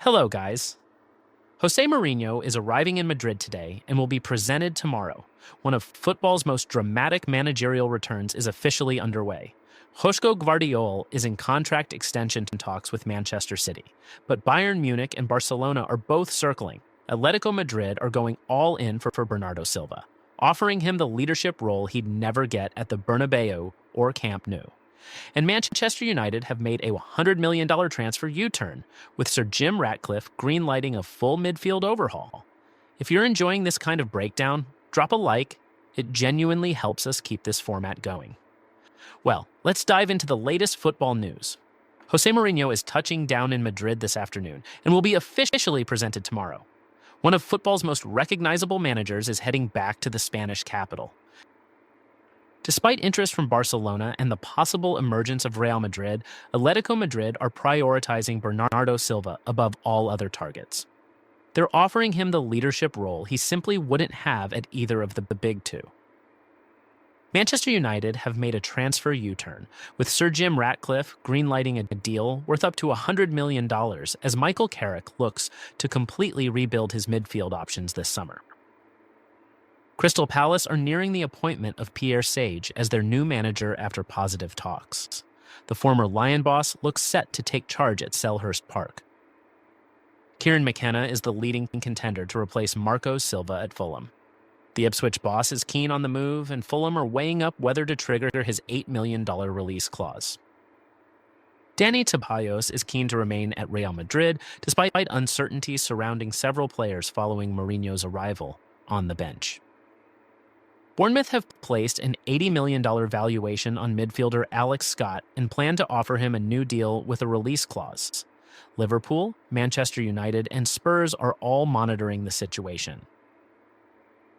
Hello, guys. Jose Mourinho is arriving in Madrid today and will be presented tomorrow. One of football's most dramatic managerial returns is officially underway. Josko Gvardiol is in contract extension talks with Manchester City, but Bayern Munich and Barcelona are both circling. Atletico Madrid are going all in for Bernardo Silva, offering him the leadership role he'd never get at the Bernabeu or Camp Nou. And Manchester United have made a $100 million transfer U-turn, with Sir Jim Ratcliffe greenlighting a full midfield overhaul. If you're enjoying this kind of breakdown, drop a like. It genuinely helps us keep this format going. Well, let's dive into the latest football news. Jose Mourinho is touching down in Madrid this afternoon and will be officially presented tomorrow. One of football's most recognizable managers is heading back to the Spanish capital. Despite interest from Barcelona and the possible emergence of Real Madrid, Atletico Madrid are prioritizing Bernardo Silva above all other targets. They're offering him the leadership role he simply wouldn't have at either of the big two. Manchester United have made a transfer U-turn, with Sir Jim Ratcliffe greenlighting a deal worth up to $100 million as Michael Carrick looks to completely rebuild his midfield options this summer. Crystal Palace are nearing the appointment of Pierre Sage as their new manager after positive talks. The former Lion boss looks set to take charge at Selhurst Park. Kieran McKenna is the leading contender to replace Marco Silva at Fulham. The Ipswich boss is keen on the move, and Fulham are weighing up whether to trigger his $8 million release clause. Dani Ceballos is keen to remain at Real Madrid, despite uncertainty surrounding several players following Mourinho's arrival on the bench. Bournemouth have placed an $80 million valuation on midfielder Alex Scott and plan to offer him a new deal with a release clause. Liverpool, Manchester United, and Spurs are all monitoring the situation.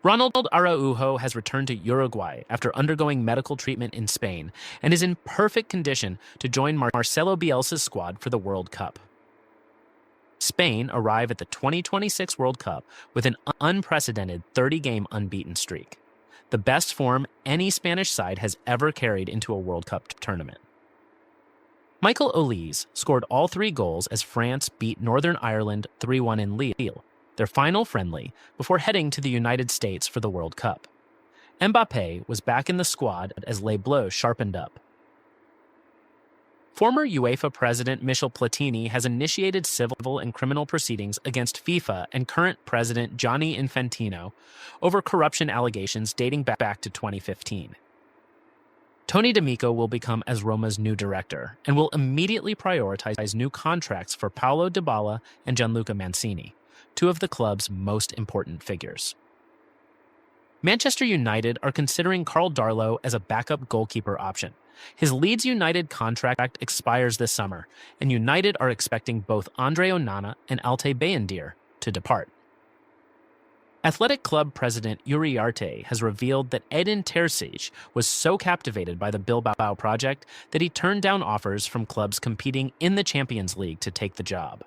Ronald Araujo has returned to Uruguay after undergoing medical treatment in Spain and is in perfect condition to join Marcelo Bielsa's squad for the World Cup. Spain arrive at the 2026 World Cup with an unprecedented 30-game unbeaten streak, the best form any Spanish side has ever carried into a World Cup tournament. Michael Olise scored all 3 goals as France beat Northern Ireland 3-1 in Lille, their final friendly, before heading to the United States for the World Cup. Mbappé was back in the squad as Les Bleus sharpened up. Former UEFA president Michel Platini has initiated civil and criminal proceedings against FIFA and current president Gianni Infantino over corruption allegations dating back to 2015. Tony D'Amico will become AS Roma's new director and will immediately prioritize new contracts for Paulo Dybala and Gianluca Mancini, 2 of the club's most important figures. Manchester United are considering Karl Darlow as a backup goalkeeper option. His Leeds United contract expires this summer, and United are expecting both Andre Onana and Altay Bayindir to depart. Athletic Club president Uriarte has revealed that Edin Terzic was so captivated by the Bilbao project that he turned down offers from clubs competing in the Champions League to take the job.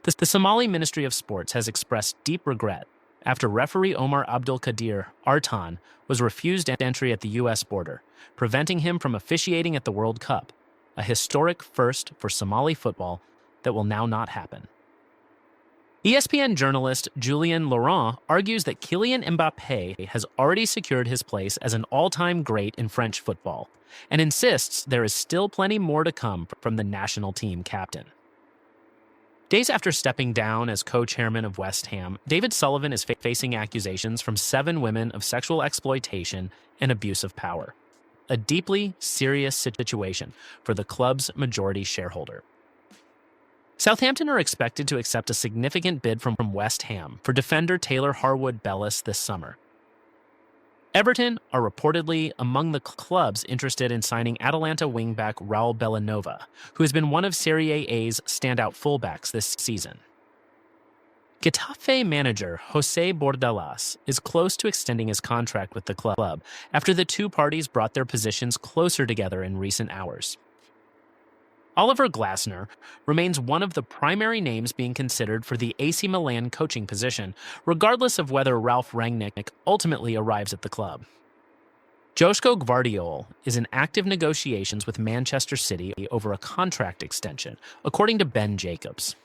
The Somali Ministry of Sports has expressed deep regret after referee Omar Abdul Qadir Artan was refused entry at the U.S. border, preventing him from officiating at the World Cup, a historic first for Somali football that will now not happen. ESPN journalist Julien Laurent argues that Kylian Mbappé has already secured his place as an all-time great in French football, and insists there is still plenty more to come from the national team captain. Days after stepping down as co-chairman of West Ham, David Sullivan is facing accusations from 7 women of sexual exploitation and abuse of power. A deeply serious situation for the club's majority shareholder. Southampton are expected to accept a significant bid from West Ham for defender Taylor Harwood-Bellis this summer. Everton are reportedly among the clubs interested in signing Atalanta wingback Raul Bellanova, who has been one of Serie A's standout fullbacks this season. Getafe manager Jose Bordalas is close to extending his contract with the club after the 2 parties brought their positions closer together in recent hours. Oliver Glasner remains one of the primary names being considered for the AC Milan coaching position, regardless of whether Ralf Rangnick ultimately arrives at the club. Josko Gvardiol is in active negotiations with Manchester City over a contract extension, according to Ben Jacobs.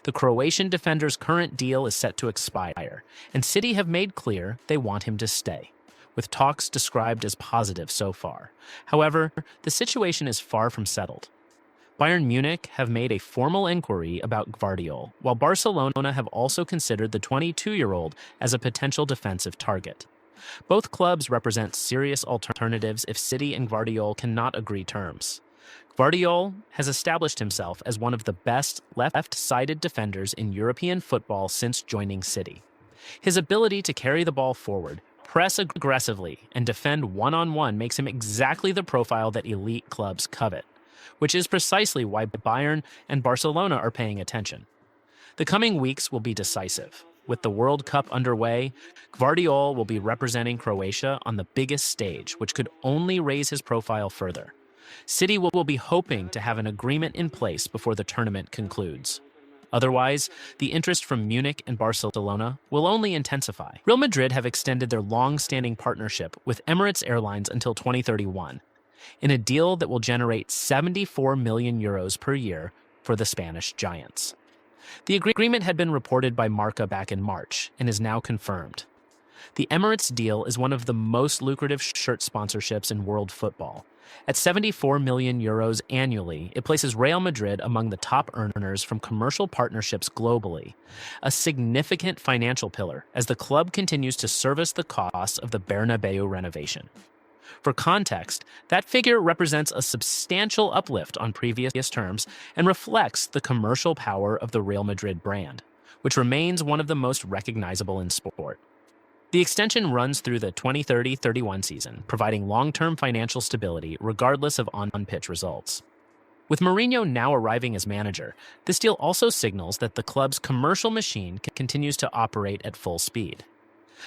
The Croatian defender's current deal is set to expire, and City have made clear they want him to stay, with talks described as positive so far. However, the situation is far from settled. Bayern Munich have made a formal inquiry about Gvardiol, while Barcelona have also considered the 22-year-old as a potential defensive target. Both clubs represent serious alternatives if City and Gvardiol cannot agree terms. Gvardiol has established himself as one of the best left-sided defenders in European football since joining City. His ability to carry the ball forward, press aggressively, and defend one-on-one makes him exactly the profile that elite clubs covet, which is precisely why Bayern and Barcelona are paying attention. The coming weeks will be decisive. With the World Cup underway, Gvardiol will be representing Croatia on the biggest stage, which could only raise his profile further. City will be hoping to have an agreement in place before the tournament concludes. Otherwise, the interest from Munich and Barcelona will only intensify. Real Madrid have extended their long-standing partnership with Emirates Airlines until 2031, in a deal that will generate 74 million euros per year for the Spanish giants. The agreement had been reported by Marca back in March and is now confirmed. The Emirates deal is one of the most lucrative shirt sponsorships in world football. At 74 million euros annually, it places Real Madrid among the top earners from commercial partnerships globally, a significant financial pillar as the club continues to service the costs of the Bernabeu renovation. For context, that figure represents a substantial uplift on previous terms and reflects the commercial power of the Real Madrid brand, which remains one of the most recognizable in sport. The extension runs through the 2030-31 season, providing long-term financial stability regardless of on-pitch results. With Mourinho now arriving as manager, this deal also signals that the club's commercial machine continues to operate at full speed.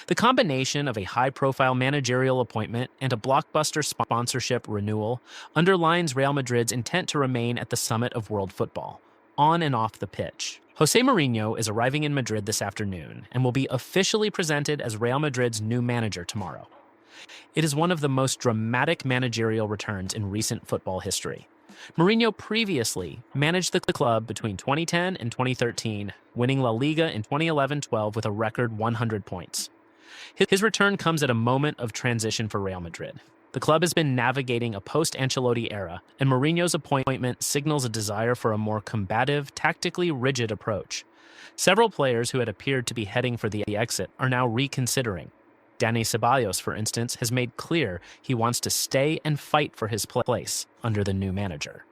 The combination of a high-profile managerial appointment and a blockbuster sponsorship renewal underlines Real Madrid's intent to remain at the summit of world football, on and off the pitch. Jose Mourinho is arriving in Madrid this afternoon and will be officially presented as Real Madrid's new manager tomorrow. It is one of the most dramatic managerial returns in recent football history. Mourinho previously managed the club between 2010 and 2013, winning La Liga in 2011-12 with a record 100 points. His return comes at a moment of transition for Real Madrid. The club has been navigating a post-Ancelotti era, and Mourinho's appointment signals a desire for a more combative, tactically rigid approach. Several players who had appeared to be heading for the exit are now reconsidering. Dani Ceballos, for instance, has made clear he wants to stay and fight for his place under the new manager.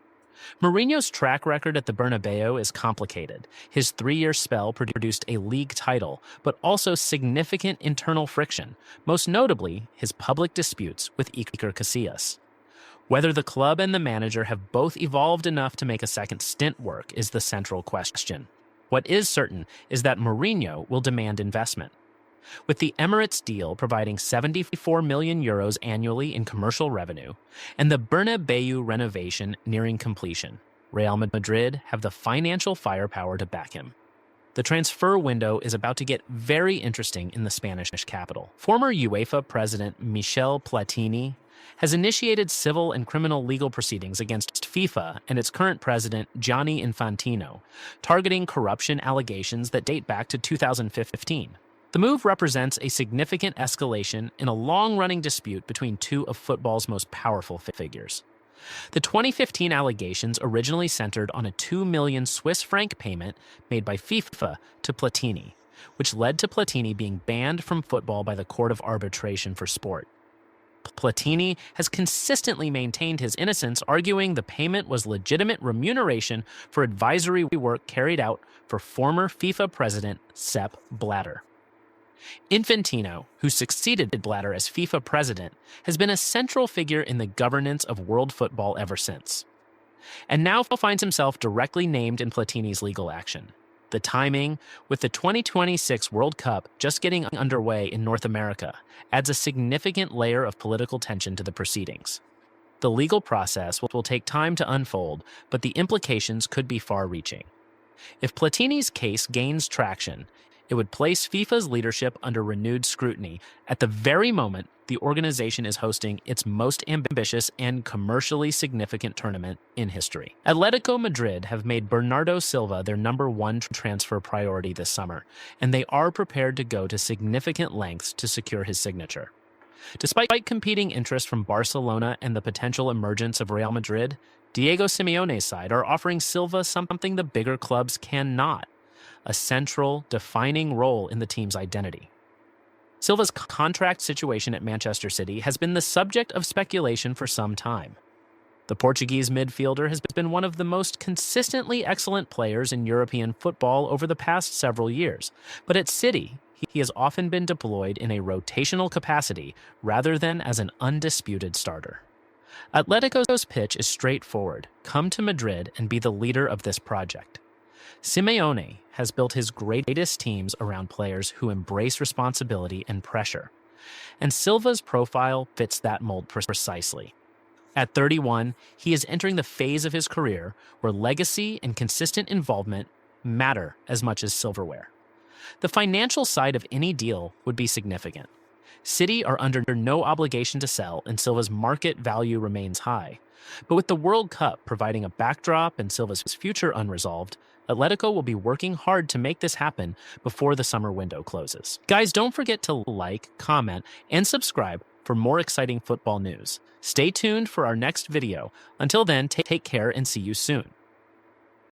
Mourinho's track record at the Bernabeu is complicated. His 3-year spell produced a league title, but also significant internal friction, most notably his public disputes with Iker Casillas. Whether the club and the manager have both evolved enough to make a second stint work is the central question. What is certain is that Mourinho will demand investment. With the Emirates deal providing 74 million euros annually in commercial revenue and the Bernabeu renovation nearing completion, Real Madrid have the financial firepower to back him. The transfer window is about to get very interesting in the Spanish capital. Former UEFA president Michel Platini has initiated civil and criminal legal proceedings against FIFA and its current president, Gianni Infantino, targeting corruption allegations that date back to 2015. The move represents a significant escalation in a long-running dispute between two of football's most powerful figures. The 2015 allegations originally centered on a 2 million Swiss franc payment made by FIFA to Platini, which led to Platini being banned from football by the Court of Arbitration for Sport. Platini has consistently maintained his innocence, arguing the payment was legitimate remuneration for advisory work carried out for former FIFA president Sepp Blatter. Infantino, who succeeded Blatter as FIFA president, has been a central figure in the governance of world football ever since, and now finds himself directly named in Platini's legal action. The timing, with the 2026 World Cup just getting underway in North America, adds a significant layer of political tension to the proceedings. The legal process will take time to unfold, but the implications could be far-reaching. If Platini's case gains traction, It would place FIFA's leadership under renewed scrutiny at the very moment the organization is hosting its most ambitious and commercially significant tournament in history. Atletico Madrid have made Bernardo Silva their #1 transfer priority this summer, and they are prepared to go to significant lengths to secure his signature. Despite competing interest from Barcelona and the potential emergence of Real Madrid, Diego Simeone's side are offering Silva something the bigger clubs cannot: a central, defining role in the team's identity. Silva's contract situation at Manchester City has been the subject of speculation for some time. The Portuguese midfielder has been one of the most consistently excellent players in European football over the past several years, but at City, he has often been deployed in a rotational capacity rather than as an undisputed starter. Atletico's pitch is straightforward: come to Madrid and be the leader of this project. Simeone has built his greatest teams around players who embrace responsibility and pressure, and Silva's profile fits that mold precisely. At 31, he is entering the phase of his career where legacy and consistent involvement matter as much as silverware. The financial side of any deal would be significant. City are under no obligation to sell, and Silva's market value remains high. But with the World Cup providing a backdrop and Silva's future unresolved, Atletico will be working hard to make this happen before the summer window closes. Guys, don't forget to like, comment, and subscribe for more exciting football news. Stay tuned for our next video. Until then, take care and see you soon.